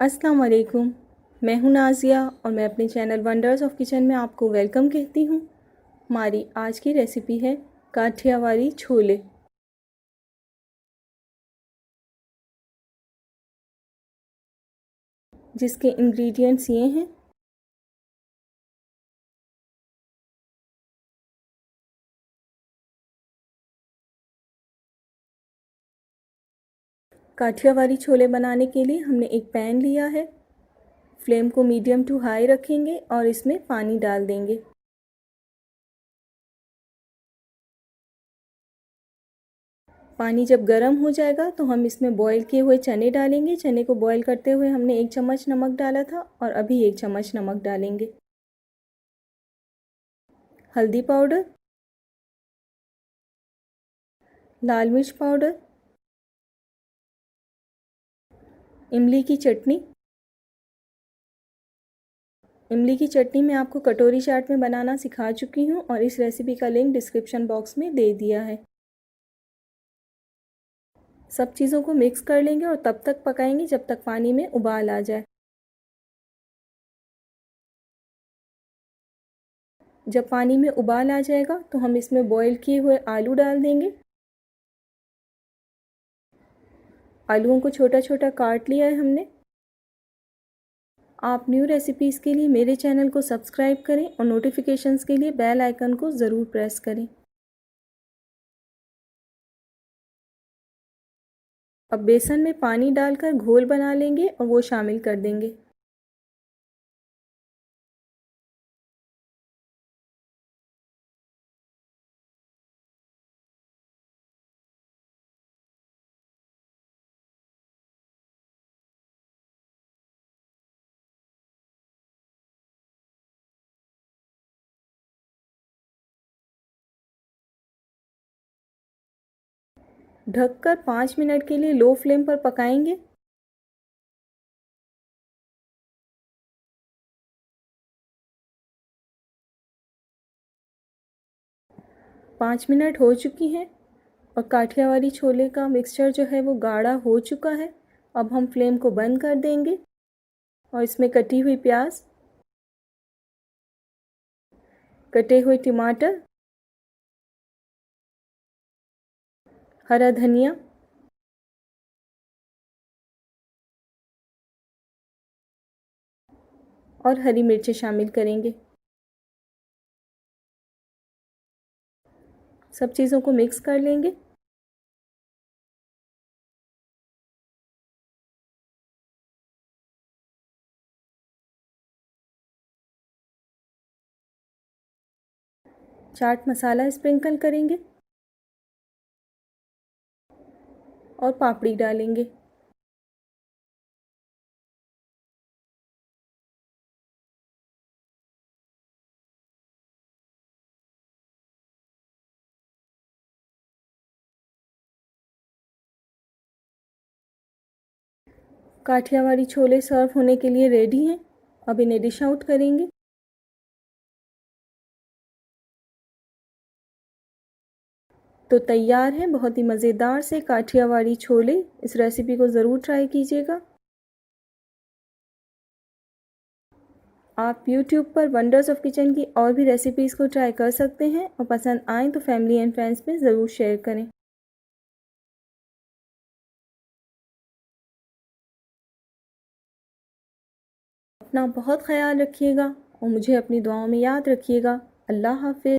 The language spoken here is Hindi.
अस्सलाम वालेकुम। मैं हूं नाज़िया और मैं अपने चैनल वंडर्स ऑफ किचन में आपको वेलकम कहती हूं। हमारी आज की रेसिपी है काठियावाड़ी छोले। जिसके इंग्रेडिएंट्स ये हैं। काठियावाड़ी छोले बनाने के लिए हमने एक पैन लिया है। फ्लेम को मीडियम टू हाई रखेंगे और इसमें पानी डाल देंगे। पानी जब गर्म हो जाएगा तो हम इसमें बॉईल किए हुए चने डालेंगे। चने को बॉईल करते हुए हमने 1 चम्मच नमक डाला था और अभी 1 चम्मच नमक डालेंगे। हल्दी पाउडर, लाल मिर्च पाउडर, इमली की चटनी। इमली की चटनी मैं आपको कटोरी चाट में बनाना सिखा चुकी हूँ और इस रेसिपी का लिंक डिस्क्रिप्शन बॉक्स में दे दिया है। सब चीज़ों को मिक्स कर लेंगे और तब तक पकाएंगे जब तक पानी में उबाल आ जाए। जब पानी में उबाल आ जाएगा तो हम इसमें बॉईल किए हुए आलू डाल देंगे। आलूओं को छोटा छोटा काट लिया है हमने। आप न्यू रेसिपीज़ के लिए मेरे चैनल को सब्सक्राइब करें और नोटिफिकेशंस के लिए बेल आइकन को ज़रूर प्रेस करें। अब बेसन में पानी डालकर घोल बना लेंगे और वो शामिल कर देंगे। ढककर 5 मिनट के लिए लो फ्लेम पर पकाएंगे। 5 मिनट हो चुकी हैं और काठियावाड़ी छोले का मिक्सचर जो है वो गाढ़ा हो चुका है। अब हम फ्लेम को बंद कर देंगे और इसमें कटी हुई प्याज, कटे हुए टमाटर, हरा धनिया और हरी मिर्चें शामिल करेंगे। सब चीज़ों को मिक्स कर लेंगे। चाट मसाला स्प्रिंकल करेंगे और पापड़ी डालेंगे। काठियावाड़ी छोले सर्व होने के लिए रेडी हैं। अब इन्हें डिश आउट करेंगे। तो तैयार है बहुत ही मज़ेदार से काठियावाड़ी छोले। इस रेसिपी को ज़रूर ट्राई कीजिएगा। आप YouTube पर वंडर्स ऑफ किचन की और भी रेसिपीज़ को ट्राई कर सकते हैं और पसंद आएँ तो फैमिली एंड फ्रेंड्स में ज़रूर शेयर करें। अपना बहुत ख्याल रखिएगा और मुझे अपनी दुआओं में याद रखिएगा। अल्लाह हाफ़िज़।